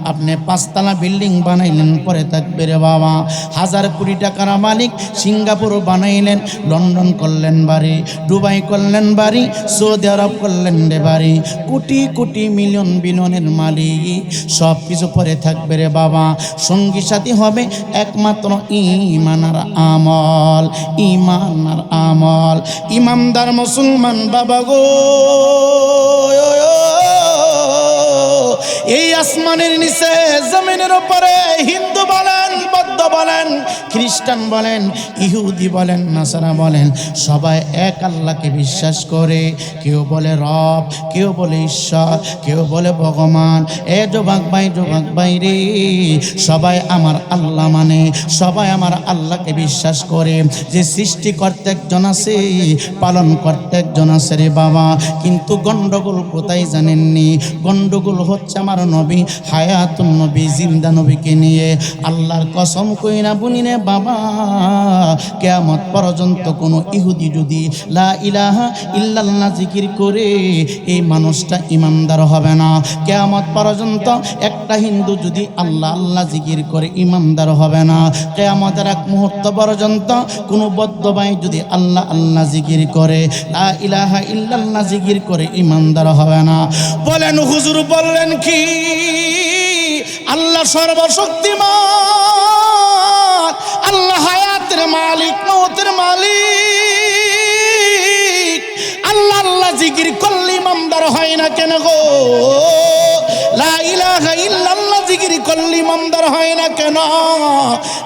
আপনি 5 তলা বিল্ডিং বানাইলেন, পরে থাকবে রে বাবা। 1000 কোটি টাকার মালিক, সিঙ্গাপুর বানাইলেন, লন্ডন করলেন বাড়ি, দুবাই করলেন বাড়ি, সৌদি আরব করলেন রে বাড়ি, কোটি কোটি মিলিয়ন বিলিয়নের মালিক, সব কিছু পরে থাকবে রে বাবা। সঙ্গী সাথী হবে একমাত্র ঈমান আর আমল, ঈমান আর আমল। ইমানদার মুসলমান বাবা গো, এই আসমানের নিচে জমিনের উপরে হিন্দু বলেন, বৌদ্ধ বলেন, খ্রিস্টান বলেন, ইহুদি বলেন, নাসারা বলেন, সবাই এক আল্লাহকে বিশ্বাস করে। কেউ বলে রব, কেউ বলে ঈশ্বর, কেউ বলে ভগবান। এ যুবক ভাই রে, সবাই আমার আল্লাহ মানে, সবাই আমার আল্লাহকে বিশ্বাস করে। যে সৃষ্টিকর্তা একজন আছে, পালন করতে একজন আছে রে বাবা। কিন্তু গন্ডগোল কোথায় জানেননি? গন্ডগোল হচ্ছে আমার নবী, হায়াতুন নবী, জিন্দা নবীকে নিয়ে। আল্লাহর কসম কইরা বলি রে বাবা, কিয়ামত পর্যন্ত কোনো ইহুদি যদি লা ইলাহা ইল্লাল্লাহ জিকির করে, এই মানুষটা ইমানদার হবে না। কিয়ামত পর্যন্ত একটা হিন্দু যদি আল্লাহ আল্লাহ জিকির করে, ইমানদার হবে না। কিয়ামতের এক মুহূর্ত পর্যন্ত কোনো বৌদ্ধ ভাই যদি আল্লাহ আল্লাহ জিকির করে, লা ইলাহা ইল্লাল্লাহ জিকির করে, ইমানদার হবে না। বলেন হুজুর, বললেন কি? আল্লাহ সর্বশক্তিমান, আল্লাহ হায়াতের মালিক, মওতের মালিক। আল্লাহ আল্লাহ জিকির করলে ইমানদার হয় না কেন গো? লা ইলাহা ইল্লাল্লাহ জিকির করলে ইমানদার হয় না কেন?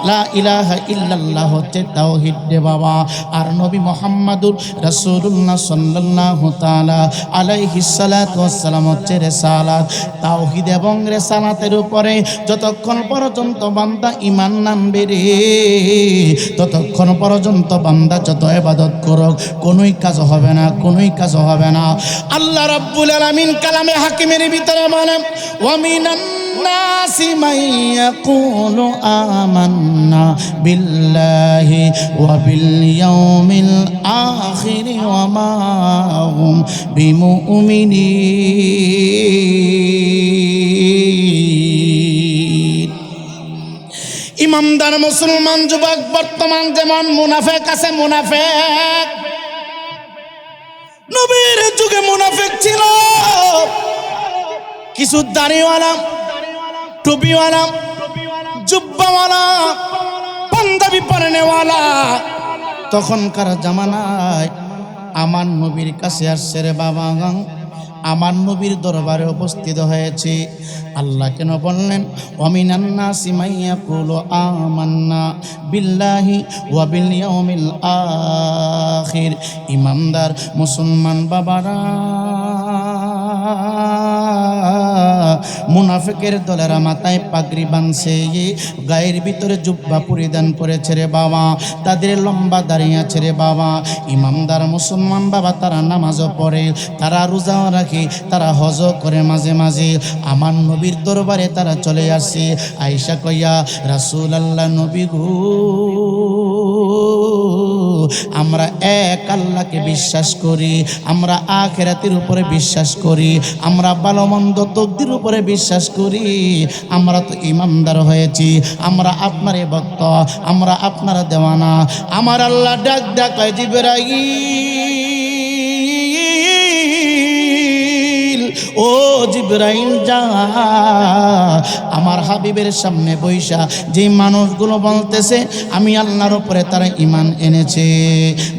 লা ইলাহা ইল্লাল্লাহ হচ্ছে তাওহীদ রে বাবা। আর নবী মুহাম্মদুর রাসূলুল্লাহ সাল্লাল্লাহু তাআলা আলাইহিস সালাতু ওয়াস সালাম হচ্ছে রিসালাত। তাওহীদ এবং রিসালাতের উপরে যতক্ষণ পর্যন্ত বান্দা ঈমান আনবে রে, ততক্ষণ পর্যন্ত বান্দা যত ইবাদত করুক কোনোই কাজ হবে না, কোনোই কাজ হবে না। আল্লাহ রাব্বুল আলামিন কালামে হাকিমের ভিতরে বলেন, ওয়া মিনান নাসি মান ইয়াকুলু আমান্না বিল্লাহি ওয়া বিল ইয়াউমিল আখির ওয়া মা হুম বিমুমিনিন। ইমানদার মুসলমান যুবক বর্তমান যেমন মুনাফিক আছে, মুনাফিক নবীর যুগে মুনাফিক ছিল। কিছু দাড়িওয়ালা, টুপিওয়ালা, জুব্বাওয়ালা, পাঞ্জাবি পরনেওয়ালা তখনকার জামানায় আমার নবীর কাছে আসছে রে বাবা, আমার নবীর দরবারে উপস্থিত হয়েছে। আল্লাহ কেন বললেন ওয়ামিনান নাসি মান ইয়াকুলু আমান্না বিল্লাহি ওয়া বিল ইয়াউমিল আখির। ইমানদার মুসলমান বাবারা, মুনাফিকের দলেরা মাথায় পাগড়ি বাঁধছে, গায়ের ভিতরে জুব্বা পরিধান করেছে রে বাবা, তাদের লম্বা দাঁড়িয়ে আছে রে বাবা। ইমানদার মুসলমান বাবা, তারা নামাজও পড়ে, তারা রোজাও রাখে, তারা হজও করে মাঝে মাঝে। আমার নবীর দরবারে তারা চলে আসে, আয়েশা কইয়া, রাসূলুল্লাহ নবী গো, আমরা এক আল্লাহকে বিশ্বাস করি, আমরা আখিরাতের উপরে বিশ্বাস করি, আমরা ভালো মন্দ তকদির উপরে বিশ্বাস করি, আমরা তো ইমানদার হয়েছি, আমরা আপনারই ভক্ত, আমরা আপনার দেওয়ানা। আমার আল্লাহ ডাক ডাকায় জিবরাইল, ও জিবরাইল যা, আমার হাবিবের সামনে বৈশা যে মানুষগুলো বলতেছে আমি আল্লাহর উপরে তারা ঈমান এনেছে,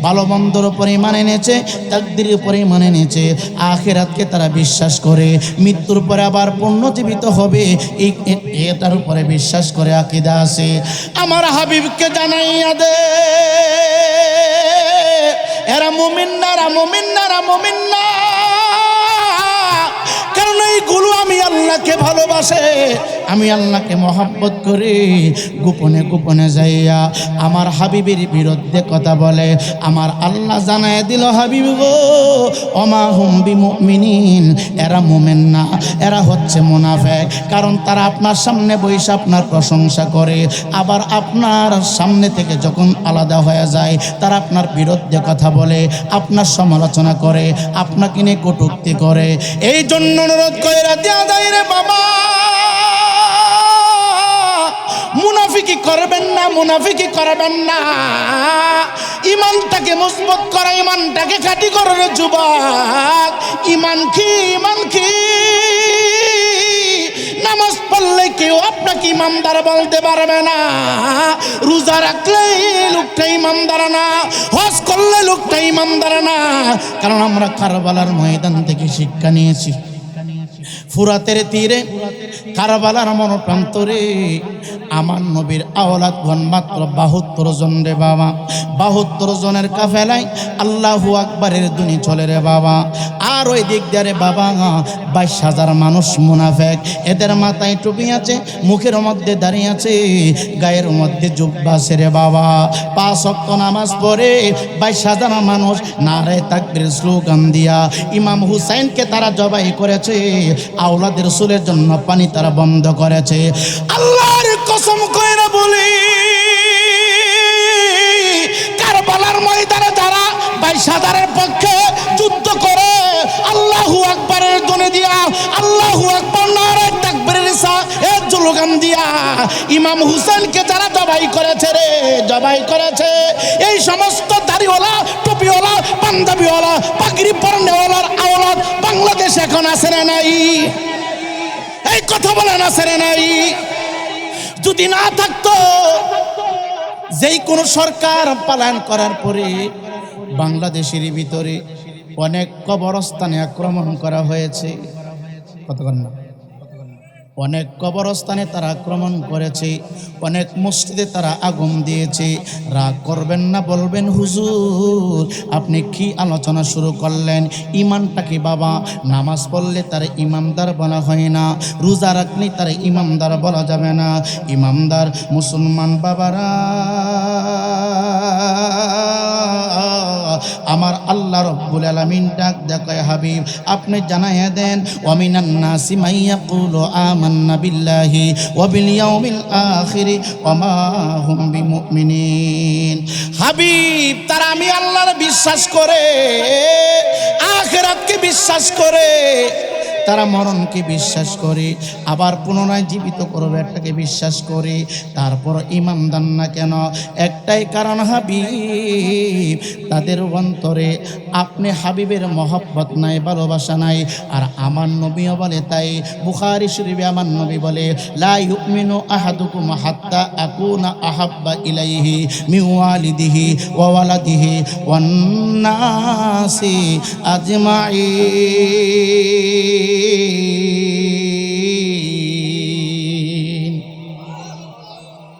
ভালো মন্দর উপরে ঈমান এনেছে, তাকদীরের উপরে ঈমান এনেছে, আখিরাতকে তারা বিশ্বাস করে, মৃত্যুর পরে আবার পুনর্জীবিত হবে এটার উপরে বিশ্বাস করে আকীদা আছে। আমার হাবিবকে জানাইয়া দে, এরা মুমিন না, এরা মুমিন না, এরা মুমিন না। কারণ এইগুলো আমি আল্লাহকে ভালোবাসে, আমি আল্লাহকে মহব্বত করি, গোপনে গোপনে যাইয়া আমার হাবিবের বিরুদ্ধে কথা বলে। আমার আল্লাহ জানায় দিল, হাবিব গো, ওমা হুম বিমুমিনিন, এরা মুমিন না, এরা হচ্ছে মুনাফিক। কারণ তারা আপনার সামনে বসে আপনার প্রশংসা করে, আবার আপনার সামনে থেকে যখন আলাদা হয়ে যায় তারা আপনার বিরুদ্ধে কথা বলে, আপনার সমালোচনা করে, আপনাকে নিয়ে কটূক্তি করে। এই জন্য অনুরোধ কইরা দেয়া যায় রে বাবা, মুনাফিকি করবেন না, মুনাফিকি করবেন না। ইমানটাকে মজবুত করা, ইমানটাকে খাঁটি করার যুবক। ইমান কি, ইমান কি? নামাজ পড়লে কেউ আপনাকে ইমানদার বলতে পারবে না। রোজা রাখলে লোকটা ইমানদার না, হজ করলে লোকটা ইমানদার না। কারণ আমরা কারবালার ময়দান থেকে শিক্ষা নিয়েছি। ফুরাতের তীরে কারবালার মনপ্রান্তরে আমার নবীর আওলাদগণ মাত্র 72 জন রে বাবা। 72 জনের কাফেলায় আল্লাহু আকবারের ধ্বনি চলে রে বাবা। আর ওই দিক দিয়ে রে বাবা 22,000 মানুষ মুনাফিক। এদের মাথায় টুপি আছে, মুখের মধ্যে দাঁড়িয়ে আছে, গায়ের মধ্যে জুব্বা আছে রে বাবা। 5 ওয়াক্ত নামাজ পড়ে 22,000 মানুষ নারে তাকবীর স্লোগান দিয়া ইমাম হুসাইনকে তারা জবাই করেছে। আওলাদের রাসূলের জন্য পানি তারা বন্ধ করেছে। আল্লাহর কসম কইরা বলি, কারবালার ময়দানে যারা 22,000-এর পক্ষে যুদ্ধ করে আল্লাহু আকবারের ধ্বনি দিয়া, আল্লাহু আকবার নারে তাকবীরের স্লোগান দিয়া ইমাম হুসেনকে যারা জবাই করেছে রে, জবাই করেছে, এই সমস্ত দাড়িওয়ালা, টুপিওয়ালা, পাঞ্জাবিওয়ালা, পাগড়ি পরনেওয়ালার আওলাদ বাংলাদেশ এখন আছে না নাই? এই কথা বলেন, আছে না নাই? যদি না থাকতো, যেই কোনো সরকার পালন করার পরে বাংলাদেশের ভিতরে অনেক কবরস্থানে আক্রমণ করা হয়েছে। কতক্ষণ না, অনেক কবরস্থানে তারা আক্রমণ করেছে, অনেক মসজিদে তারা আগুন দিয়েছে। রাগ করবেন না, বলবেন হুজুর আপনি কি আলোচনা শুরু করলেন? ইমানটা কি বাবা? নামাজ পড়লে তার ইমামদার বলা হয় না, রোজা রাখলে তার ইমামদার বলা যাবে না। ইমামদার মুসলমান বাবারা, আমার আল্লাহ রব্বুল আলামিন ডাক দেখায়, হাবিব আপনি জানাইয়া দেন, ওয়ামিনান নাসি মাইয়াকুলু আমান্না বিল্লাহি ওয়া বিল ইয়াউমিল আখির ওয়া মা হুম বিমুমিনিন। হাবিব তারা আমি আল্লাহর বিশ্বাস করে, আখিরাতকে বিশ্বাস করে, তারা মরণকে বিশ্বাস করে, আবার পুনরায় জীবিত করবে এটাকে বিশ্বাস করে। তারপর ইমানদার না কেন? একটাই কারণ, হাবিব তাদের অন্তরে আপনি হাবিবের মহব্বত নাই, ভালোবাসা নাই। আর আমার নবীও বলে তাই, বুখারী শরীফে আমার নবী বলে, লা ইউমিনু আহাদুকুম হাত্তা আকুনা আহাব্বা ইলাইহি মিন ওয়ালিদিহি ওয়া ওয়ালাদিহি ওয়ান নাসি আজমাইন।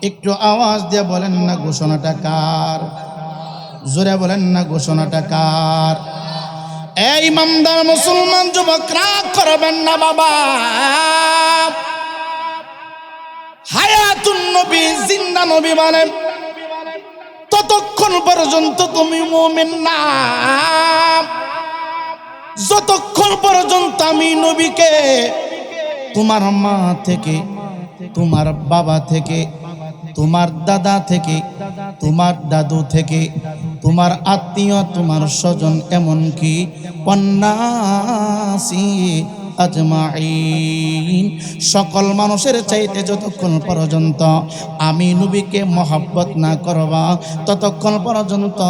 একটু আওয়াজ দিয়ে বলেন না ঘোষণাটা কার? জোরে বলেন না ঘোষণাটা কার? এই ইমানদার মুসলমান যুবক, রাগ করবেন না বাবা। হায়াতুন নবী, জিন্দা নবী বলেন, ততক্ষণ পর্যন্ত তুমি মুমিন না, যতক্ষণ পর্যন্ত আমি নবীকে তোমার মা থেকে, তোমার বাবা থেকে, তোমার দাদা থেকে, তোমার দাদু থেকে, তোমার আত্মীয়, তোমার স্বজন, এমনকি পন্নাসি আজমাইন, সকল মানুষের চাইতে যতক্ষণ পর্যন্ত আমি নবীকে মহব্বত না করবা, ততক্ষণ পর্যন্ত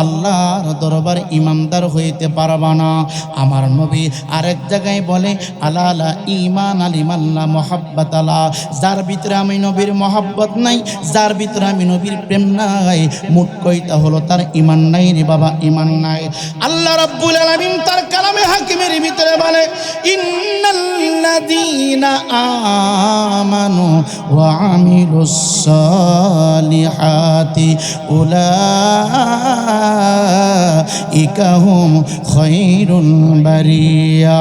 আল্লাহর দরবার ইমানদার হইতে পারবা না। আমার নবী আরেক জায়গায় বলে, আলালা ইমান আলিমাল্লা মহাব্বত আলা, যার ভিতরে আমি নবীর মহব্বত নাই, যার ভিতরে আমি নবীর প্রেম নাই, মুখ কইতা হলো তার ইমান নাই রে বাবা, ইমান নাই। আল্লাহ রাব্বুল আলামিন তার কালামে হাকিমের ভিতরে বলে, ইন্নাল্লাযীনা আমানু ওয়া আমিলুস সালিহাতি উলাইকা হুম খায়রুল বারিয়া।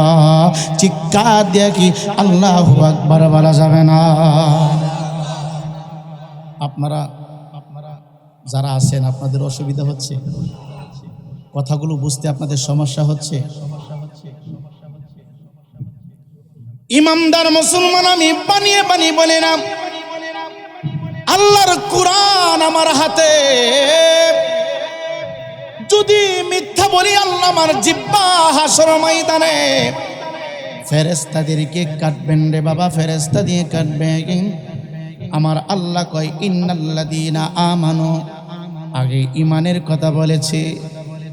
চিৎকার দিয়ে কি আল্লাহু আকবার বলা যাবে না? আপনারা যারা আছেন, আপনাদের অসুবিধা হচ্ছে, কথাগুলো বুঝতে আপনাদের সমস্যা হচ্ছে? ইমানদার মুসলমান আমি বানিয়ে বানিয়ে বলে না, আল্লাহর কুরআন আমার হাতে, যদি মিথ্যা বলি আল্লাহ আমার জিহ্বা হাসর ময়দানে ফেরেশতাদেরকে কাটবেন রে বাবা, ফেরেশতা দিয়ে কাটবেন। আমার আল্লাহ কয় ইন্নাল্লাযীনা আমানু, আগে ইমানের কথা বলেছে।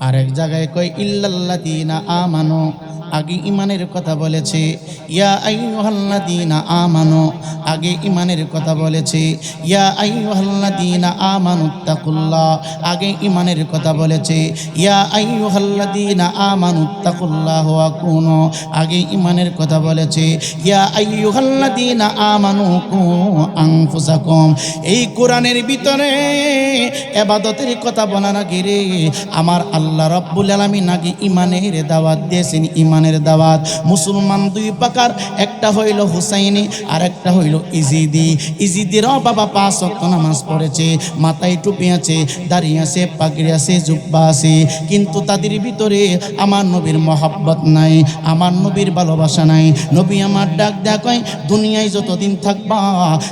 আরেক জায়গায় কয় ইল্লাল্লাযীনা আমানু, আগে ইমানের কথা বলেছে। ইয়া আইয়ুহাল্লাযীনা আমানু, আগে ইমানের কথা বলেছে। ইয়া আইয়ুহাল্লাযীনা আমানুত্তাকুল্লাহ, আগে ইমানের কথা বলেছে। ইয়া আইয়ুহাল্লাযীনা আমানুত্তাকুল্লাহ ওয়া কুনু, আগে ইমানের কথা বলেছে। ইয়া আইয়ুহাল্লাযীনা আমানু কু আনফুসাকুম। এই কোরআনের ভিতরে ইবাদতের কথা বলার আগে রে আমার আল্লাহ রাব্বুল আলামিন আগে ইমানের দাওয়াত দিয়েছেন। ইমানের দাওয়াত মুসলমান দুই প্রকার, একটা হইল হুসাইনি আর একটা হইল ইজিদি। ইজিদিরও বাবা 5 ওয়াক্ত নামাজ পড়েছে, মাথায় টুপি আছে, দাড়ি আছে, পাগড়ি আছে, জুব্বা আছে, কিন্তু তাদের ভিতরে আমার নবীর মহব্বত নাই, আমার নবীর ভালোবাসা নাই। নবী আমার ডাক দেয়া কয় দুনিয়ায় যতদিন থাকবা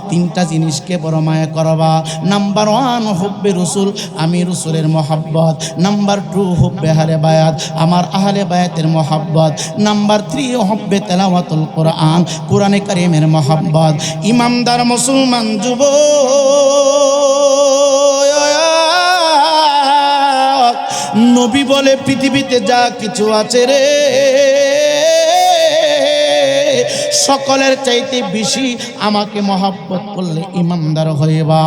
3টা জিনিসকে বড় মায়া করবা। নাম্বার 1 হুব্বে রসুল, আমি রসুলের মহব্বত। নাম্বার 2 হুব্বে আহলে বায়াত, আমার আহলে বায়াতের মহব্বত। নাম্বার 3 হুব্বে তেলাওয়াতুল কোরআন, কোরআনে কারীমের মহব্বত। ইমানদার মুসলমান যুবক নবী বলে পৃথিবীতে যা কিছু আছে রে সকলের চাইতে বেশি আমাকে মহব্বত করলে ইমানদার হইবা।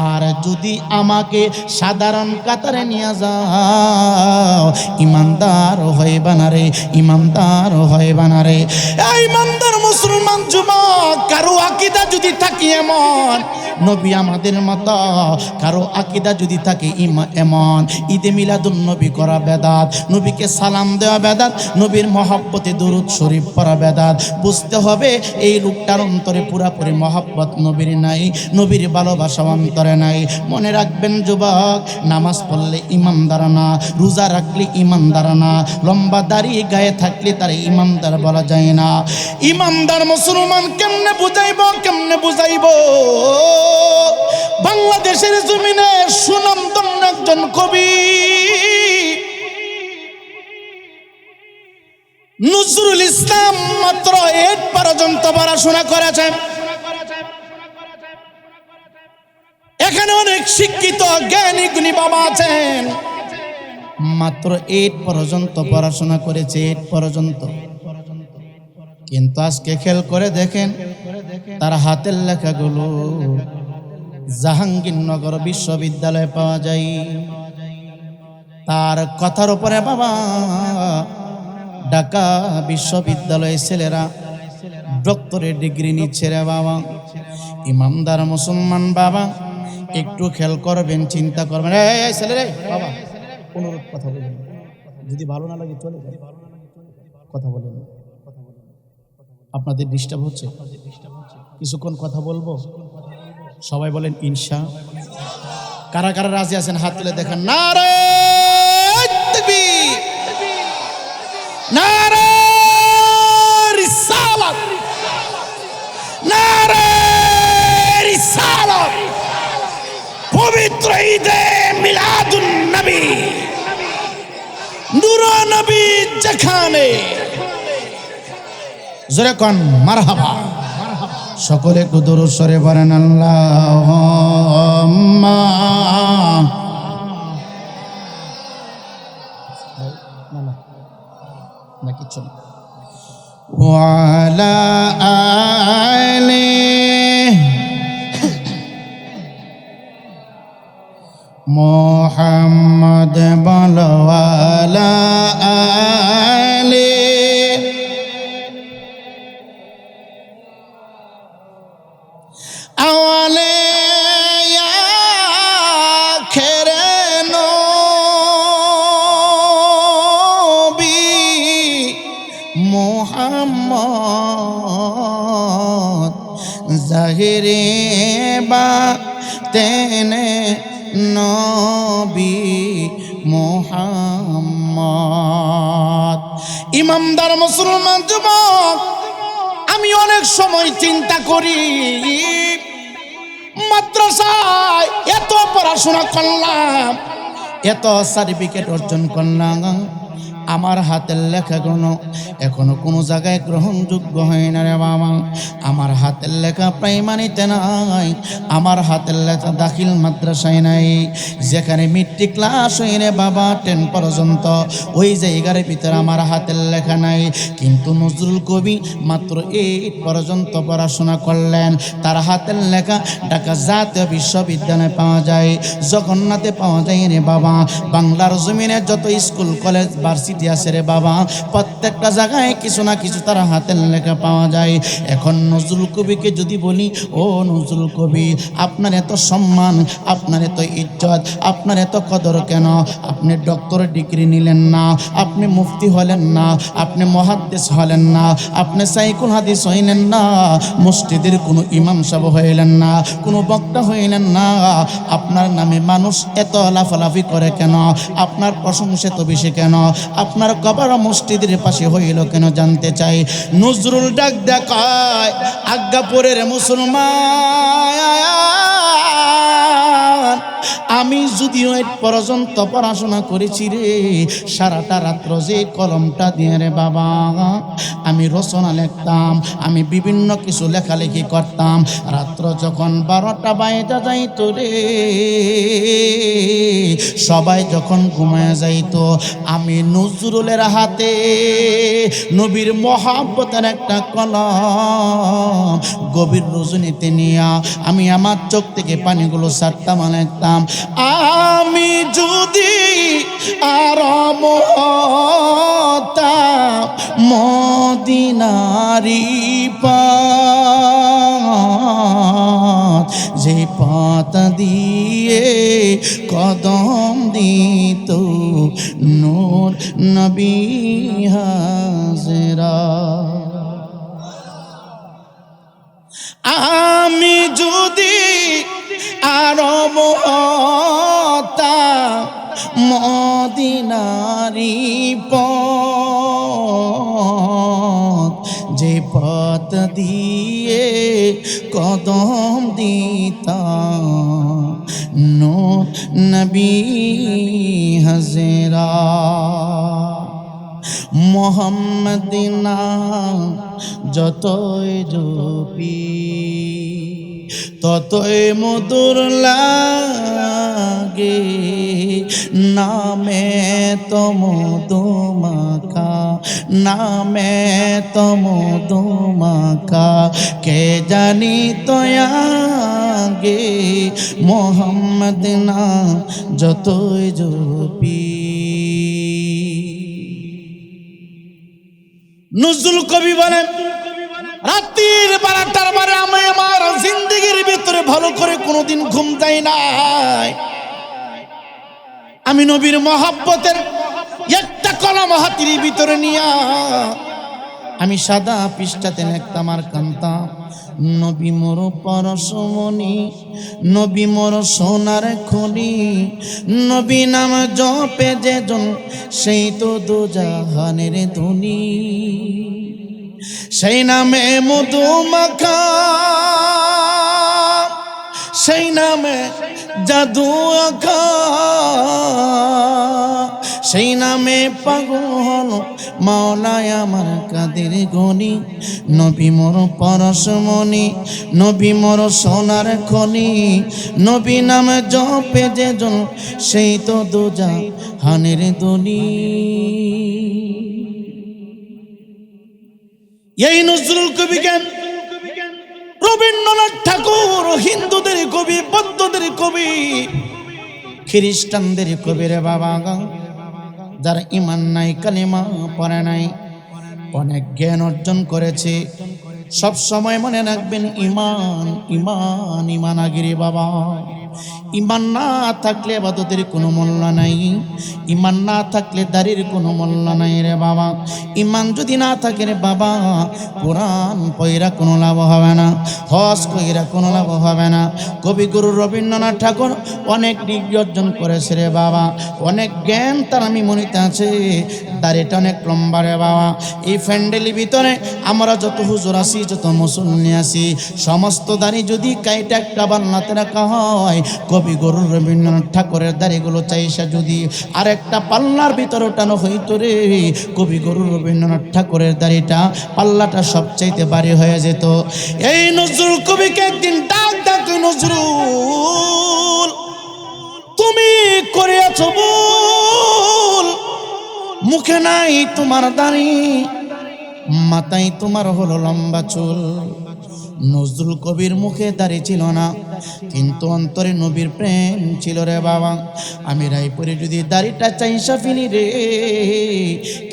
আর যদি আমাকে সাধারণ কাতারে নিয়ে যাও ইমানদার হইবা না রে, ইমানদার হইবা না রে। এই ইমানদার মুসলমান যুবক, কারো আকীদা যদি থাকে এমন নবী আমাদের মতো, কারো আকীদা যদি থাকে এমন ঈদে মিলাদুন নবী করা বেদাত, নবীকে সালাম দেওয়া বেদাত, নবীর মহব্বতে দরুদ শরীফ পড়া বেদাত, বুঝতে হবে এই লোকটার অন্তরে পুরাপুরি মহব্বত নবীর নাই, নবীর ভালোবাসা অন্তরে নাই। মনে রাখবেন যুবক, নামাজ পড়লে ইমানদার না, রোজা রাখলে ইমানদার না, লম্বা দাড়ি গায়ে থাকলে তার ইমানদার বলা যায় না। ইমানদার মুসলমান কেমনে বুঝাইব, কেমনে বুঝাইব? বাংলাদেশের জমিনে সুনামধন্য একজন কবি নজরুল ইসলাম মাত্র 8 পর্যন্ত পড়াশোনা করেছেন। এখানে অনেক শিক্ষিত জ্ঞানী গুণী বাবা আছেন, মাত্র 8 পর্যন্ত পড়াশোনা করেছে, 8 পর্যন্ত। কিন্তু আজকে খেয়াল করে দেখেন তার হাতের লেখাগুলো জাহাঙ্গীরনগর বিশ্ববিদ্যালয়ে পাওয়া যায়। তার কথার উপরে বাবা ঢাকা বিশ্ববিদ্যালয়ের ছেলেরা ডক্টরেট ডিগ্রি নিচ্ছে রে বাবা। ইমানদার মুসলমান বাবা একটু খেয়াল করবেন, চিন্তা করবেন। এই ছেলে রে বাবা, অনুরোধ কথা বলবেন, যদি ভালো না লাগে চলে যাবে, কথা বলেন। আপনাদের ডিস্টার্ব হচ্ছে, কিছুক্ষণ কথা বলবো। সবাই বলেন ইনশা। কারা কারা রাজি আছেন হাত তুলে দেখেন। নারে তাকবীর, নারে রিসালাত, নারে রিসালাত। পবিত্র ঈদে মিলাদুন নবী, নূর নবী যেখানে, জোরে কোন মারহাবা। সকলে একটু দরুদ শরীফ পড়েন। আল্লাহুম্মা না কিছু ওয়া আলা আলি মুহাম্মদ বলো আলা আলি আওয়ালে আখেরে নবী মুহাম্মদ জাহিরে বাতেনে নবী মুহাম্মদ। ইমানদার মুসলমান যুবক, আমি অনেক সময় চিন্তা করি মাদ্রাসায় এত পড়াশোনা করলাম, এত সার্টিফিকেট অর্জন করলাম, আমার হাতের লেখাগুলো এখনো কোনো জায়গায় গ্রহণযোগ্য হয় না রে বাবা। আমার হাতের লেখা প্রাইমারিতে নাই, আমার হাতের লেখা দাখিল মাদ্রাসায় নাই, যেখানে মেট্রিক ক্লাস হয় রে বাবা 10 পর্যন্ত, ওই জায়গার ভিতরে আমার হাতের লেখা নাই। কিন্তু নজরুল কবি মাত্র 8 পর্যন্ত পড়াশোনা করলেন, তার হাতের লেখা ঢাকা জাতীয় বিশ্ববিদ্যালয়ে পাওয়া যায়, জগন্নাথে পাওয়া যায় রে বাবা। বাংলার জমিনে যত স্কুল কলেজ ভার্সিটি আছে রে বাবা, প্রত্যেকটা জায়গায় কিছু না কিছু তার হাতের লেখা পাওয়া যায়। এখন নজরুল কবিকে যদি বলি, ও নজরুল কবি, আপনার এত সম্মান, আপনার এত ইজ্জত, আপনার এত কদর কেন? আপনি ডক্টর ডিগ্রি নিলেন না, আপনি মুফতি হলেন না, আপনি মুহাদ্দিস হলেন না, আপনি সাইকুল হাদিস হইলেন না, মসজিদের কোনো ইমাম সাহেব হইলেন না, কোনো বক্তা হইলেন না, আপনার নামে মানুষ এত লাফালাফি করে কেন? আপনার প্রশংসা তো বেশি কেন? আপনার কবর মসজিদের পাশে হইল কেন জানতে চাই। নজরুল ডাক দেখায়, আজ্ঞাপুরের মুসলমান, আমি যদিও 8 পর্যন্ত পড়াশোনা করেছি রে, সারাটা রাত্র যে কলমটা দিয়ে রে বাবা আমি রচনা লিখতাম, আমি বিভিন্ন কিছু লেখালেখি করতাম, রাত্র যখন 12টা বাজে যাইতো রে, সবাই যখন ঘুমায় যাইতো, আমি নজরুলের হাতে নবীর মহব্বতের একটা কলম গভীর রজনীতে নিয়া আমি আমার চোখ থেকে পানিগুলো ছাড়তাম, লিখতাম, আমি যদি আরব হতাম মদিনারি পথ, যে পথ দিয়ে কদম দিত নূর নবী হাজরা, আমি যদি আরব হতাম মদিনারি পথ, যে পথ দিয়ে কদম দিতাম নূর নবী হাজরা, মোহাম্মদিনা যতই জপি ততই মধুর লাগে, নামে তো মধু মাখা, নামে তো মধু মাখা, কে জানি তো আগে মোহাম্মদ নাম যতই জপি। নজরুল কবি বলেন, রাত্রির 12টার পরে আমি আমার জিন্দেগির ভিতরে ভালো করে কোনোদিন ঘুম যায় নাই, আমি নবীর মহব্বতের একটা কলম হাতির ভিতরে নিয়া আমি সাদা পৃষ্ঠাতে লিখতাম আর কান্তাম, নবী মোর পরশমণি, নবী মোর সোনার খনি, নবী নাম জপে যেজন সেই তো দোজাহানের ধনী, সেই নামে মধু মাখা, সেই নামে জাদু আঁকা, সেই নামে পাগল মাওলায় আমার কাদের গনি, নবী মোর পরশমণি, নবী মোর সোনার খনি, নবী নাম জপে যেজন সেই তো দোজাহানের ধনী। এই নজরুল কবিকে রবীন্দ্রনাথ ঠাকুর হিন্দুদের কবি, বৌদ্ধদের কবি, খ্রিস্টানদের কবি রে বাবা, যারা ইমান নাই, কালিমা পড়ে নাই, অনেক জ্ঞান অর্জন করেছে, সব সময় মনে রাখবেন ইমান ইমান ইমান আগিরে বাবা। ইমান না থাকলে ইবাদতের কোনো মূল্য নাই, ইমান না থাকলে দাড়ির কোনো মূল্য নাই রে বাবা। ইমান যদি না থাকে রে বাবা, কোরআন পয়রা কোনো লাভ হবে না, হজ কইরা কোনো লাভ হবে না। কবিগুরু রবীন্দ্রনাথ ঠাকুর অনেক ডিগ্রি অর্জন করেছে রে বাবা, অনেক জ্ঞান তার আমি মনিতে আছে, দাড়িটা অনেক লম্বা রে বাবা। এই ফ্যান্ডেলের ভিতরে আমরা যত হুজুর আছি, যত মুসল্লি আছি, সমস্ত দাড়ি যদি কাইটা একটা বান্নাতে রাখা হয়, কবি গুরু রবীন্দ্রনাথ ঠাকুরের দাড়িগুলো চাইসা যদি আরেকটা পাল্লার ভিতর ওঠানো হইতো রে, কবি গুরু রবীন্দ্রনাথ ঠাকুরের দাড়িটা পাল্লাটা সবচাইতে ভারী হয়ে যেত। এই নজরুল কবিকে একদিন ডাক ডাক, নজরুল তুমি করিয়াছ ভুল, মুখে নাই তোমার দাড়ি, মাথায় তোমার হলো লম্বা চুল। নজরুল কবির মুখে দাড়ি ছিল না, কিন্তু অন্তরে নবীর প্রেম ছিল রে বাবা। আমি রায়পুরে যদি দাড়িটা চাইসা ফেলি রে,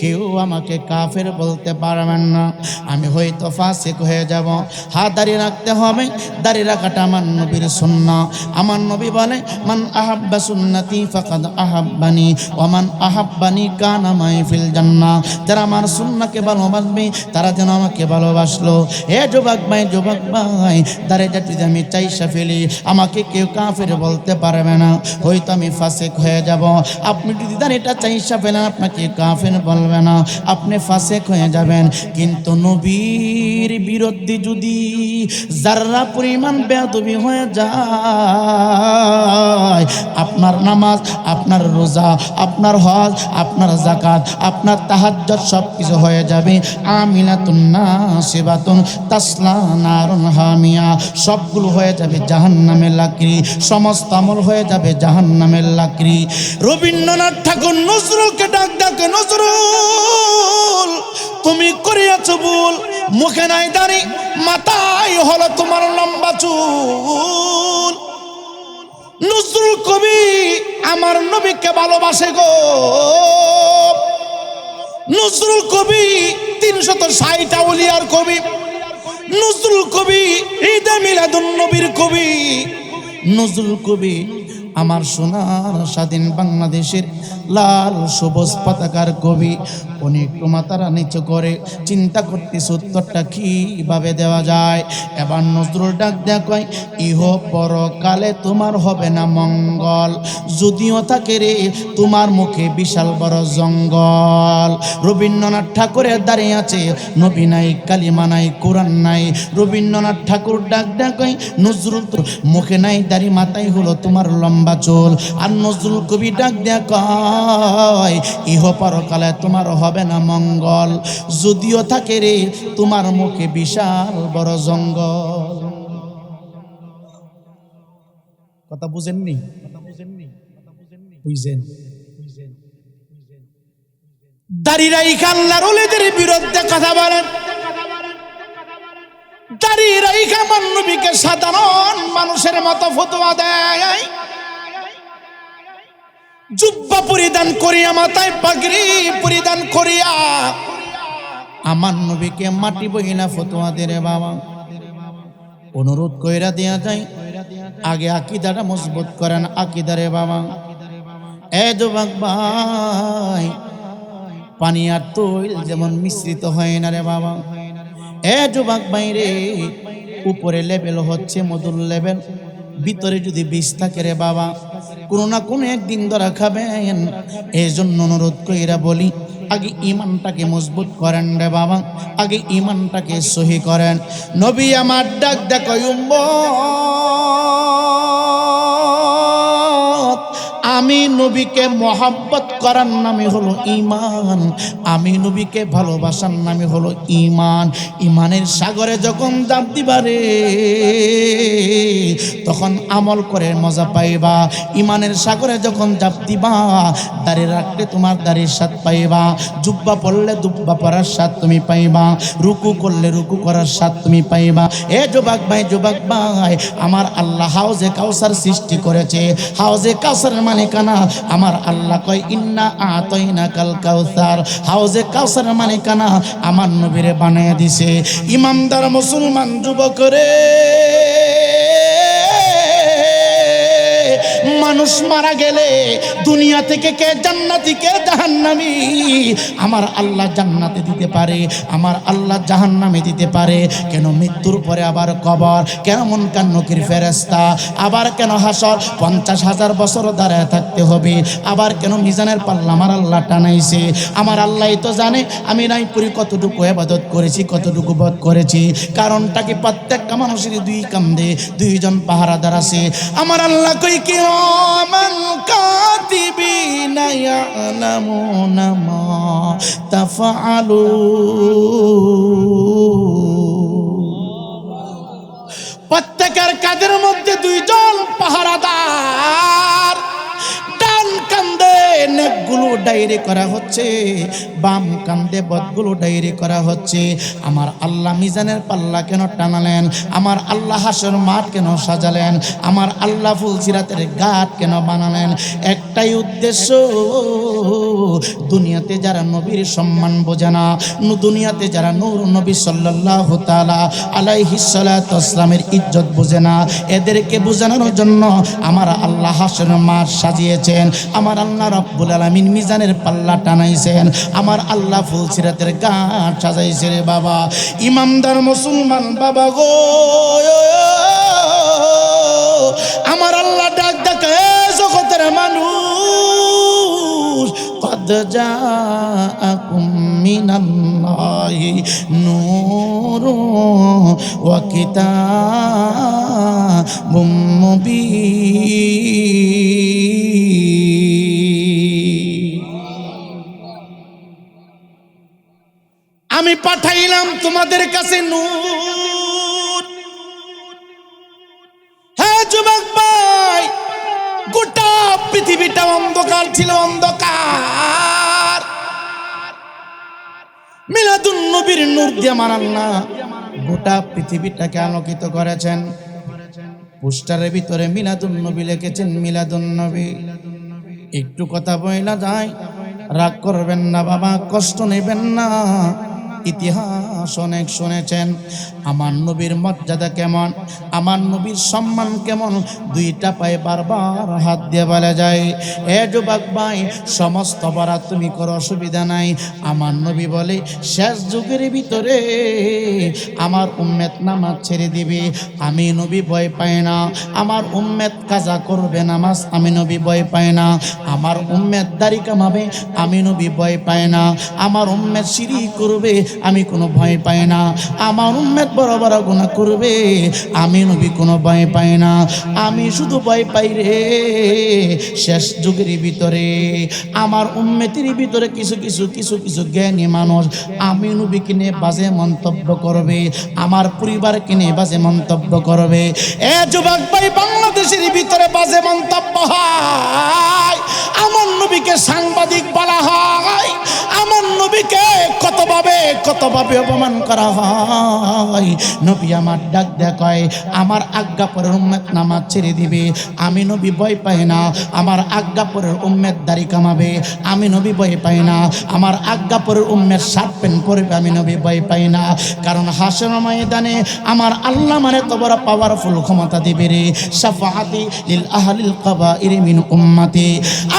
কেউ আমাকে কাফের বলতে পারবেন না, আমি হয়তো ফাসিক হয়ে যাব। হা দাড়ি রাখতে হবে, দাড়ি রাখাটা আমার নবীর সুন্নাহ। আমার নবী বলে, মান আহাব্বা সুন্নতি ফাকাদ আহাব্বানি ওয়া মান আহাব্বানি কানা মাই ফিল জান্নাহ। যারা আমার সুন্নাহকে ভালোবাসবে তারা যেন আমাকে ভালোবাসলো। হে যুবক ভাই, যুবক ভাই, দাড়িটা যদি আমি চাইসা ফেলি আমাকে কেউ কাফের বলতে পারবে না, হয়তো আমি ফাসিক হয়ে যাব। আপনি যদি দাড়িটা চাইসা ফেলেন আপনাকে কাফের বলবে না, আপনি ফাসিক হয়ে যাবেন। কিন্তু নবীর বিরুদ্ধে যদি যারা পরিমাণ বেয়াদবি হয়ে যায়, আপনার নামাজ, আপনার রোজা, আপনার হজ, আপনার যাকাত, আপনার তাহাজ্জুদ সব কিছু হয়ে যাবে আমিনাতুন নাসিবাতুন তাসলা নারুন হামিয়া, সবগুলো হয়ে যাবে জাহান্নামের লাকড়ি, সমস্ত আমল হয়ে যাবে জাহান্নামের লাকড়ি। রবীন্দ্রনাথ ঠাকুর নজরুলকে ডাক ডাকে, নজরুল তুমি করিয়াছ ভুল, মুখে নাই দাড়ি, মাথায় হলো তোমার লম্বা চুল। নজরুল কবি আমার নবীকে ভালোবাসে গো। নজরুল কবি 360 আউলিয়ার কবি, নজরুল কবি ঈদে মিলাদুন নবীর কবি, নজরুল কবি আমার সোনার স্বাধীন বাংলাদেশের লাল সবুজ পতাকার কবি। উনি একটু মাথারা নিচু করে চিন্তা করতেছে উত্তরটা কিভাবে দেওয়া যায়। এবার নজরুল ডাক দেয়া কয়, ইহ পরকালে তোমার হবে না মঙ্গল, যদিও থাকে রে তোমার মুখে বিশাল বড় জঙ্গল। রবীন্দ্রনাথ ঠাকুরের দাঁড়িয়ে আছে, নবী নাই, কালিমা নাই, কোরআন নাই। রবীন্দ্রনাথ ঠাকুর ডাক দেয়া কয়, নজরুল তোর মুখে নাই দাড়ি, মাথায় হলো তোমার লম্বা চুল। আর নজরুল কবি ডাক দেয়া কয়, ইহ পরকালে তোমার হবে না মঙ্গল, যদিও থাকে রে তোমার মুখে বিশাল বড় জঙ্গল। কথা বুঝেননি? বুঝেন? দাড়িরা আল্লাহর ওলিদের বিরুদ্ধে কথা বলেন, দাড়িরা আমার নবীকে সাধারণ মানুষের মতো ফতোয়া দেয়। জুব্বা পরিধান করিয়া, মাথায় পাগড়ি পরিধান করিয়া আমার নবীকে মাটি বইনা ফতোয়া দে রে বাবা। অনুরোধ কইরা দেয়া যায়, আগে আকীদাটা মজবুত করেন, আকীদা রে বাবা। এ যুবক ভাই, পানি আর তৈল যেমন মিশ্রিত হয় না রে বাবা। এ যুবক ভাই রে, উপরে লেভেল হচ্ছে মধুর লেভেল, ভিতরে যদি বিষ থাকে রে বাবা, কোনো না কোনো একদিন ধরা খাবেন। এই জন্য অনুরোধ কইরা বলি, আগে ইমানটাকে মজবুত করেন রে বাবা, আগে ইমানটাকে সহি করেন। নবী আমার ডাক দেখো, উম্মত আমি নবীকে মহব্বত করার নামে হলো ঈমান, আমি নবীকে ভালোবাসার নামে হলো ঈমান। ঈমানের সাগরে যখন জাপ দিবারে তখন আমল করে মজা পাইবা। ঈমানের সাগরে যখন জাপ দিবা, দাড়ি রাখলে তোমার দাড়ির স্বাদ পাইবা, জুব্বা পরলে দুব্বা পরার স্বাদ তুমি পাইবা, রুকু করলে রুকু করার স্বাদ তুমি পাইবা। এ যুবক ভাই, যুবক ভাই, আমার আল্লাহ হাউজে কাউসার সৃষ্টি করেছে। হাউজে কাউসারের মানে কানা আমার আল্লাহ কয়, ইন্না আতাইনা কাল কাউসার। হাউজে কাউসারের মানে কানা আমার নবীরে বানায় দিছে। ইমানদার মুসলমান যুবক রে, মানুষ মারা গেলে দুনিয়া থেকে কে জান্নাতি কে জাহান্নামী? আমার আল্লাহ জান্নাতে দিতে পারে, আমার আল্লাহ জাহান্নামে দিতে পারে। কেন মৃত্যুর পরে আবার কবর, কেন মুনকার নকির ফেরেশতা, আবার কেন হাসর 50,000 বছর দাঁড়ায় থাকতে হবে, আবার কেন মিজানের পাল্লা আমার আল্লাহ টানাইছে? আমার আল্লাহই তো জানে আমি নাই পুরি কতটুকু ইবাদত করেছি, কতটুকু বদ করেছি। কারণটা কি প্রত্যেকটা মানুষের দুই কান্দে দুইজন পাহারাদার আছে। আমার আল্লাহ কই কিরামান কাতিবিনা ইয়ালামুনা মা তাফআলুন। প্রত্যেকের কাদের মধ্যে দুইজন পাহারাদার। ডান কান্দে নেকগুলো ডায়েরি করা হচ্ছে, বাম কান্দে বদগুলো ডায়েরি করা হচ্ছে। আমার আল্লাহ মিজানের পাল্লা কেন টানালেন? আমার আল্লাহ হাসর মাঠ কেন সাজালেন? আমার আল্লাহ ফুলসিরাতের ঘাট কেন বানালেন? একটাই উদ্দেশ্য, দুনিয়াতে যারা নবীর সম্মান বোঝে না, দুনিয়াতে যারা নূর নবী সাল্লাল্লাহু তাআলা আলাইহিস সালাতু ওয়াসসালামের ইজ্জত বোঝে না, এদেরকে বোঝানোর জন্য আমার আল্লাহ হাসর মাঠ সাজিয়েছেন। আমার আল্লাহ রব্বুল আলামিন মিজানের পাল্লা টানাইছেন। আমার আল্লাহ ফুলসিরাতের ঘাট সাজাইছে রে বাবা। ইমামদার মুসলমান বাবা গো, আমার আল্লাহ ডাক ডাকে জগতের মানুষ, قد جاءكم من الله نور وكتاب مبين। আমি পাঠাইলাম তোমাদের কাছে নূর। হ্যাঁ যুবক ভাই, গোটা পৃথিবীটা অন্ধকার ছিল, অন্ধকার। মিলাদুন নবীর নূর দিয়ে আমার আল্লাহ গোটা পৃথিবীটাকে আলোকিত করেছেন। পোস্টারের ভিতরে মিলাদুন নবী লিখেছেন, মিলাদুন নবী। একটু কথা বলা যায়, রাগ করবেন না বাবা, কষ্ট নেবেন না। ইতিহাস অনেক শুনেছেন। আমার নবীর মর্যাদা কেমন, আমার নবীর সম্মান কেমন, দুইটা পায়ে বারবার হাত দিয়ে বলা যায়। এ যুবক ভাই, সমস্ত বরাত তুমি করো, অসুবিধা নাই। আমার নবী বলে শেষ যুগের ভিতরে আমার উম্মত নামাজ ছেড়ে দিবে, আমি নবী ভয় পাই না। আমার উম্মত কাজা করবে নামাজ, আমি নবী ভয় পাই না। আমার উম্মত দাড়ি কামাবে, আমি নবী ভয় পাই না। আমার উম্মত শিরক করবে, আমি কোনো ভয় পাই না। আমার উম্মত বড় বড় গুনাহ করবে, আমি নবী কোনো ভয় পাই না। আমি শুধু ভয় পাই রে শেষ যুগের ভিতরে আমার উম্মতের ভিতরে কিছু কিছু কিছু কিছু জ্ঞানী মানুষ আমি নবীকে নিয়ে বাজে মন্তব্য করবে, আমার পরিবারকে নিয়ে বাজে মন্তব্য করবে। এ যুবক ভাই, বাংলাদেশের ভিতরে বাজে মন্তব্য হয়, আমার নবীকে সাংবাদিক বলা হয়, আমার নবীকে কতভাবে অপমান করা হয়। নবী আমার ডাক দেখায়, আমার আজ্ঞা পরের উম্মত নামাজ ছেড়ে দিবে, আমি নবী ভয় পাই না। আমার আজ্ঞা পরের উম্মত দাড়ি কামাবে, আমি নবী ভয় পাই না। আমার আজ্ঞা পরের উম্মত শার্ট প্যান্ট পরবে, আমি নবী ভয় পাই না। কারণ হাসর ময়দানে আমার আল্লাহ মানে তো বড় পাওয়ারফুল ক্ষমতা দিবে রে। শাফাআতি লিল আহলিল কাবাইর মিন উম্মতি।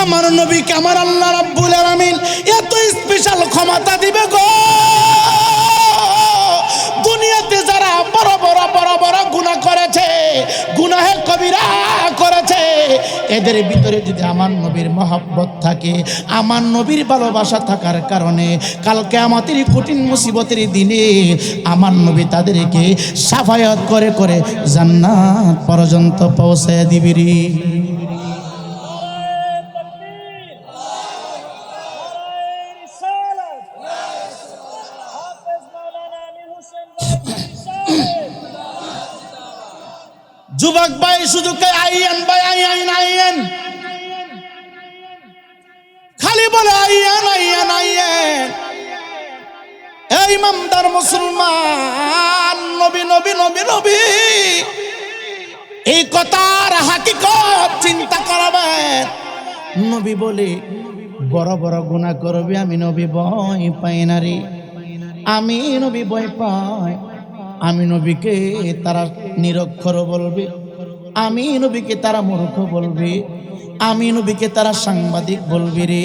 আমার নবীকে আমার আল্লাহ রাব্বুল আলামিন এত স্পেশাল ক্ষমতা দিবে গো, দুনিয়াতে যারা বড় বড় বড় বড় গুনাহ করেছে, গুনাহে কবিরা করেছে, এদের ভিতরে যদি আমার নবীর মহব্বত থাকে, আমার নবীর ভালোবাসা থাকার কারণে কাল কিয়ামতের কঠিন মুসিবতের দিনে আমার নবী তাদেরকে শাফায়াত করে করে জান্নাত পর্যন্ত পৌঁছায় দিবে রে। যুবক ভাই শুধু আইয়েন ভাই, আইয়েন আইয়েন, খালি বলে আইয়েন আইয়েন আইয়েন। এই ইমানদার মুসলমান, নবী নবী নবী নবী, এই কথার হাকিকত চিন্তা করবেন। নবী বলে বড় বড় গুনাহ করবে, আমি নবী ভয় পাই না রে। আমি নবী ভয় পাই, আমি নবীকে তারা নিরক্ষর বলবে, আমি নবীকে তারা মূর্খ বলবে। আমি নবীকে তারা সাংবাদিক বলবে রে,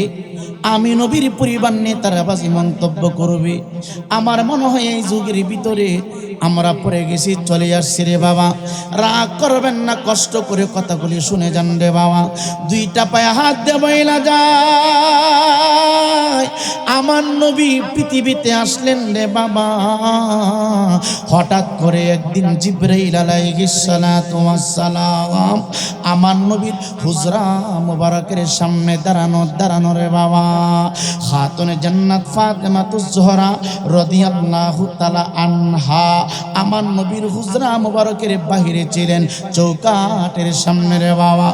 আমি নবীর পরিবার নিয়ে তারা বাজে মন্তব্য করবে। আমার মনে হয় এই যুগের ভিতরে আমরা পড়ে গেছি, চলে আসছি রে বাবা। রাগ করবেন না, কষ্ট করে কথাগুলি শুনে যান রে বাবা। দুইটা পায়ে হাত দিয়ে বইলা যায়, আমার নবী পৃথিবীতে আসলেন রে বাবা। হঠাৎ করে একদিন জিবরাইল আলাইহিস সালাতু ওয়াস সালাম আমার নবীর হুজরা মুবারকের সামনে দাঁড়ানো রে বাবা। খাতুনে জান্নাত ফাতেমাতুজ জোহরা রাদিয়াল্লাহু তাআলা আনহা আমার নবীর হুজরা মুবারকের বাহিরে ছিলেন, চৌকাটের সামনে রে বাবা।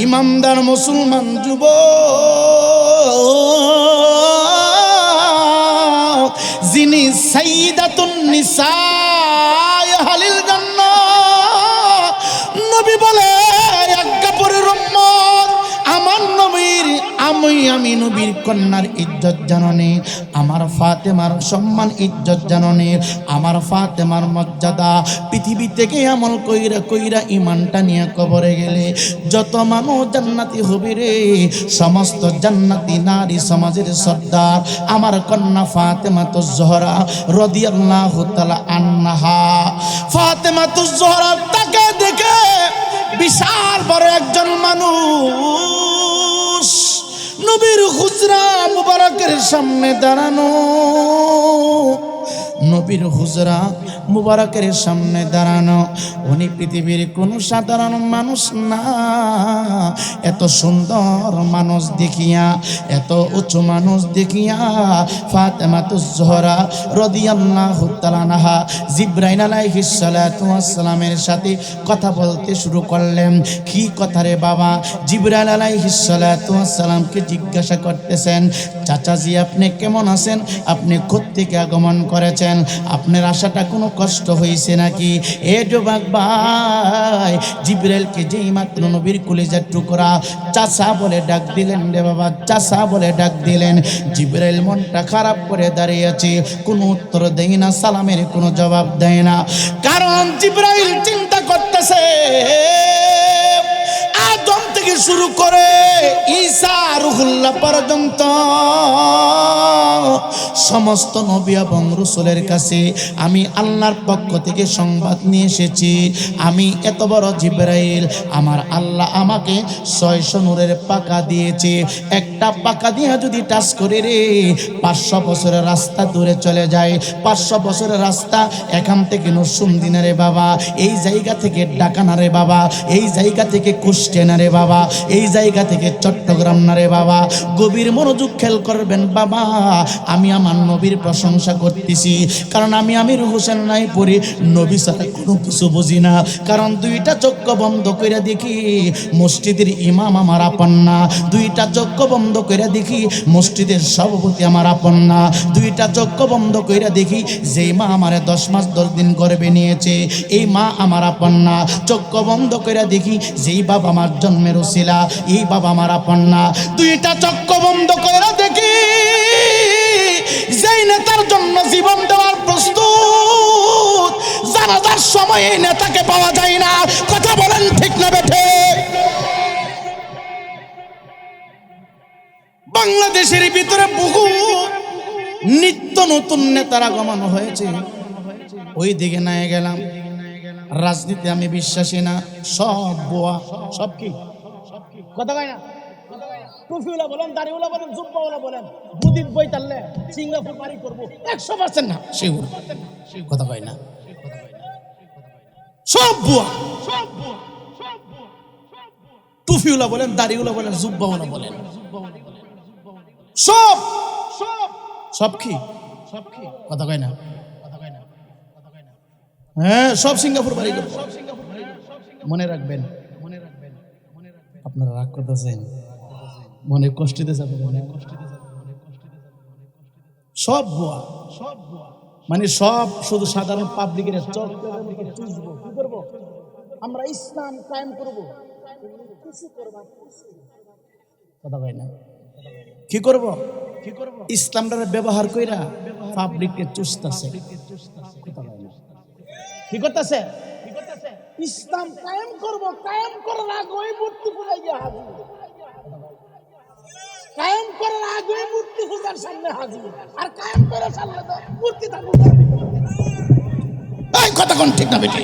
ইমানদার মুসলমান যুবক, যিনি সাইয়্যিদাতুন নিসা আহলিল জান্নাহ, নবী বলে আজ্ঞাপরের উম্মত, আমার নবীর আমি নবীর কন্যার ইজ্জত জাননে, আমার ফাতেমার সম্মান ইজ্জত জাননে, আমার ফাতেমার মর্যাদা পৃথিবী থেকে আমল কইরা কইরা ইমানটা নিয়ে কবরে গেলে যত মানুষ জান্নাতি হবে রে, সমস্ত জান্নাতি নারী সমাজের সর্দার আমার কন্যা ফাতেমাতুজ জোহরা রাদিয়াল্লাহু তাআলা আনহা। ফাতেমাতুজ জোহরা তাকে দেখে বিশাল বড় একজন মানুষ নবীর হুজরা মুবারকের সামনে দাঁড়ানো, নবীর হুজরা মুবারকের সামনে দাঁড়ানো। উনি পৃথিবীর কোনো সাধারণ মানুষ না। এত সুন্দর মানুষ দেখিয়া, এত উঁচু মানুষ দেখিয়া ফাতেমাতুজ জোহরা রাদিয়াল্লাহু তাআলা আনহা জিবরাইল আলাইহিস সালাতু ওয়াস সালামের সাথে কথা বলতে শুরু করলেন। কি কথা রে বাবা? জিবরাইল আলাইহিস সালাতু ওয়াস সালামকে জিজ্ঞাসা করতেছেন, চাচাজি আপনি কেমন আছেন? আপনি কোত্থেকে আগমন করেছেন? আপনার আশাটা কোনো কষ্ট হয়েছে নাকি? এ যুবক ভাই, জিবরাইলকে যেই মাত্র নবীর কলিজার টুকরা চাচা বলে ডাক দিলেন রে বাবা, চাচা বলে ডাক দিলেন। জিবরাইল মনটা খারাপ করে দাঁড়িয়ে আছে, কোনো উত্তর দেয় না, সালামের কোনো জবাব দেয় না। কারণ জিবরাইল চিন্তা করতেছে আদম থেকে শুরু করে ঈসা রুহুল্লাহ পর্যন্ত সমস্ত নবী এবং রাসূলের কাছে আমি আল্লাহর পক্ষ থেকে সংবাদ নিয়ে এসেছি। আমি এত বড় জিবরাইল, আমার আল্লাহ আমাকে 600 নূরের পাকা দিয়েছে। একটা পাকা দিয়ে যদি টাচ করে রে 500 বছরের রাস্তা দূরে চলে যায়। 500 বছরের রাস্তা এখান থেকে নরসুন্দি না রে বাবা, এই জায়গা থেকে ঢাকা না রে বাবা, এই জায়গা থেকে কুষ্টিয়া না রে বাবা, এই জায়গা থেকে চট্টগ্রাম না রে বাবা। গভীর মনোযোগ খেয়াল করবেন বাবা, আমি আমার নবীর প্রশংসা করতেছি, কারণ আমি আমির হোসেন নাই পড়ি, নবী ছাড়া কোনো কিছু বুঝি না। কারণ দুইটা চক্ষু বন্ধ করে দেখি মসজিদের ইমাম আমার আপন না, দুইটা চক্ষু বন্ধ করে দেখি মসজিদের সভাপতি আমার আপন না, দুইটা চক্ষু বন্ধ করে দেখি যেই মা আমারে 10 মাস 10 দিন গর্ভে নিয়েছে এই মা আমার আপন না, চক্ষু বন্ধ করে দেখি যেই বাবা আমার জন্মের উসিলা এই বাবা আমার আপন না, দুইটা চক্ষু বন্ধ করে দেখি যেই নেতার জন্য জীবন দেওয়ার প্রস্তুত, জানাজার সময় এই নেতাকে পাওয়া যায় না। কথা বলেন ঠিক না বেঠে? বাংলাদেশের ভিতরে বহু নিত্য নতুন নেতার আগমন হয়েছে, ওই দিকে না গেলাম। রাজনীতি আমি বিশ্বাসী না, সব বোয়া, সব কি কথা কয় না। টুপিওয়ালা বলেন, দাড়িওয়ালা বলেন, জুব্বাওয়ালা বলেন, দুদিন বই তারলে সিঙ্গাপুর বাড়ি করবো 100% না, শিওর কথা কয় না, সব বুয়া। টুপিওয়ালা বলেন, দাড়িওয়ালা বলেন, জুব্বাওয়ালা বলেন, সব সব কি কথা কয় না। হ্যাঁ, সব সিঙ্গাপুর বাড়ি করবো। মনে রাখবেন, আপনারা রাগ করতেছেন, মনে কষ্ট দিতেছে, সব ভুয়া, মানে সব শুধু সাধারণ পাবলিকের আমরা ইসলাম কায়েম করব, কথা কয় না। কি করব? ইসলামটা ব্যবহার কইরা পাবলিককে চুষতাছে, কি করতেছে? ইসলাম কায়েম করব, কায়েম করার আগে ওই মূর্তি পূজায় গিয়ে হাজির। কায়েম করার আগে মূর্তি পূজার সামনে হাজির, আর কায়েম করে সামনে তো মূর্তি থাকুক। এই কথা কোন ঠিক না বেটি?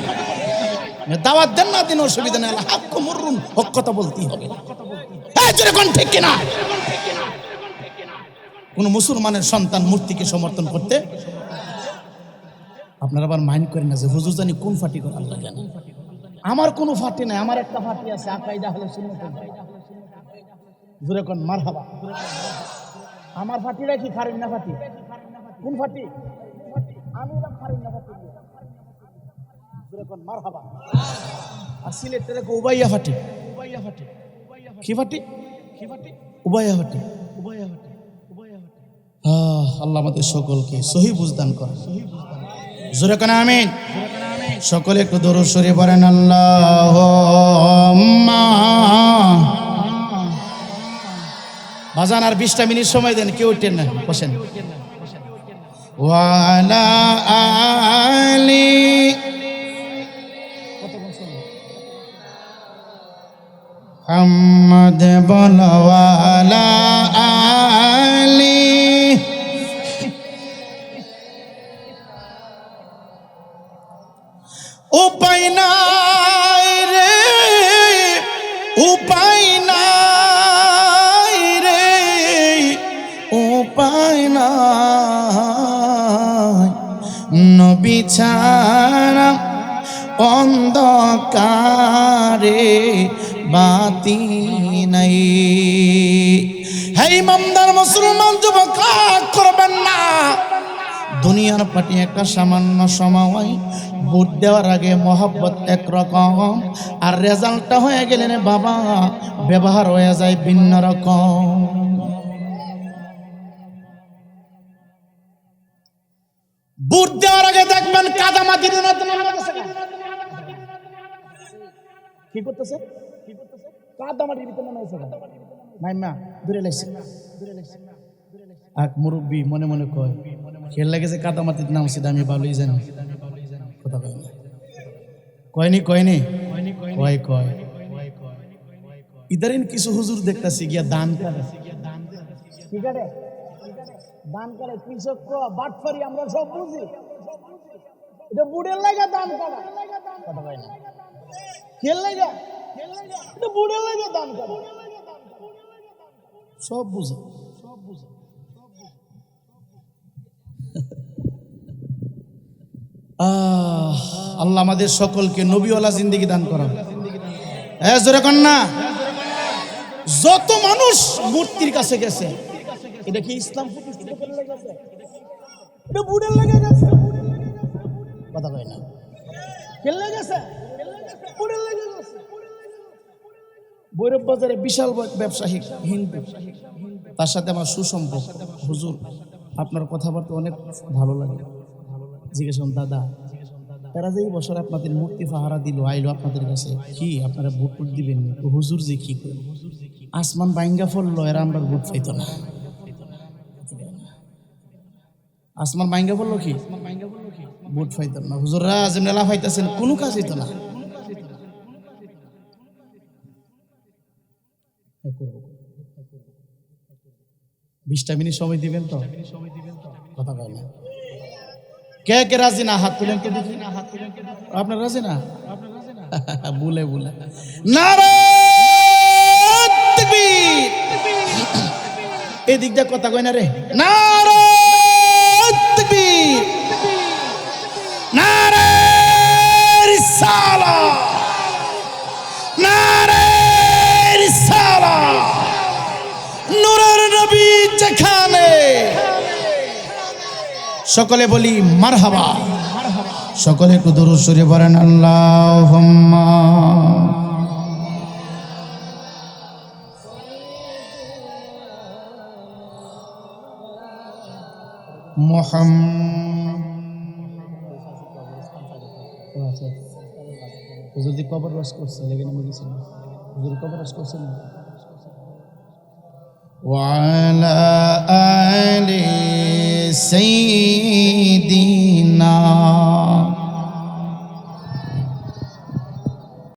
দাওয়াত দেন না দিন, অসুবিধা নেই, হাক মুররুন, হক কথা বলতেই হবে। এই জোরে কোন ঠিক কিনা? কোন মুসলমানের সন্তান মূর্তিকে সমর্থন করতে, আপনারা আবার মাইন্ড করেন না যে হুজুর জানি কোন ফাটি করে, আল্লাহ জানে। আমার কোনো ফাটি নাই, আমার একটা ফাটি আছে, আকাইদা হলো সুন্নাতুল জামাত। জোরে কোন মারহাবা। আমার ফাটিটা কি খারিজ না ফাটি? কোন ফাটি? আমি এরকম খারিজ না ফাটি। জোরে কোন মারহাবা। আর সিলেটের উবাইয়া ফাটি। উবাইয়া ফাটি। কি ফাটি? কি ফাটি? উবাইয়া ফাটি। উবাইয়া ফাটি। উবাইয়া ফাটি। আল্লাহ আমাদের সকলকে সহি বুঝদান করে। জোরে কোন আমিন। সকলে একটু দরুদ শরীফ পড়েন, আল্লাহুম্মা। বাজান আর 20টা মিনিট সময় দেন, কেউ উঠেন না, বসেন। ওয়ালা আলি, মুহাম্মদ বল, ওয়ালা আলি। উপায় নাই রে, উপায় নাই রে, উপায় নাই, নবী ছাড়া অন্ধকারে বাতি নাই। হে ইমানদার মুসলমান যুবক, রাগ করবেন না। দুনিয়ার পাটি একটা সামান্য সময়, ভোট দেওয়ার আগে মহব্বত একরকম, আর রেজাল্টটা হয়ে গেলেন বাবা ব্যবহার হয়ে যায় ভিন্ন রকম। ভোট দেওয়ার আগে দেখবেন কাদামাটি কি করতেছে, কাদামাটির ভিতরে নামা হয়েছে, মাইমা দূরে লাগছে। এক মুরব্বী মনে মনে কয়, খেল লাগে যে কাদামাটির নামছে, আমি ভালোই জানি। কথা কয় না, কয়নি কয়নি কয় কয়। ইদারিন কিছু হুজুর দেখতেছি গিয়া দান করে, ঠিক আছে, দান করে কৃষক বাটফারি, আমরা সব বুঝি। এটা বুড়ের লাগা দান করা, কথা কয় না, খেল লাগা, এটা বুড়ের লাগা দান করা, সব বুঝে, সব বুঝে। আল্লাহ আমাদের সকলকে নবীওয়ালা জিন্দেগি দান করা। জোরে কন্যা, যত মানুষ মূর্তির কাছে গেছে, এটা কি ইসলাম প্রতিষ্ঠিত করে গেছে? এটা বুড়ের লেগে গেছে, কথা কয় না, খেলে গেছে, বুড়ের লেগে গেছে। ভৈরব বাজারে বিশাল ব্যবসায়ী হিন্দু, তার সাথে আমার সুসম্পর্ক। হুজুর আপনার কথাবার্তা অনেক ভালো লাগে। জিজ্ঞেস দাদা, তারা যে এই বছর আপনাদের মূর্তি পাহারা দিল, আইলো আপনাদের কাছে, কি আপনারা ভোট টুট দিবেন? তো হুজুর যে কি করে, আসমান বাইঙ্গা ফললো, এরা আমরা ভোট পাইতো না। আসমান বাইঙ্গা ফললো কি, ভোট পাইতো না। হুজুররা যেমন লাভ পাইতেছেন, কোনো কাজ হইতো না। 20টা মিনিট সময় দিবেন তো, কথা কয় না। কে কে রাজি না, হাত তুলেন কে দেখি। আপনার রাজি না? বলে বলে নারে তাকবীর, এই দিক দিয়ে কথা কয় না রে। নারে তাকবীর, নারে রিসালাত, নারে রিসালাত। নূরের নবী যেখানে, সকলে বলি মারহাবা। সকলে একটু দুরূদ শরীফ পড়েন, আল্লাহুম্মা। হুজুর কবর রস করছে, লেগে নেমে গেছিল, হুজুর কবর রস করছেন। وعلى آل سيدنا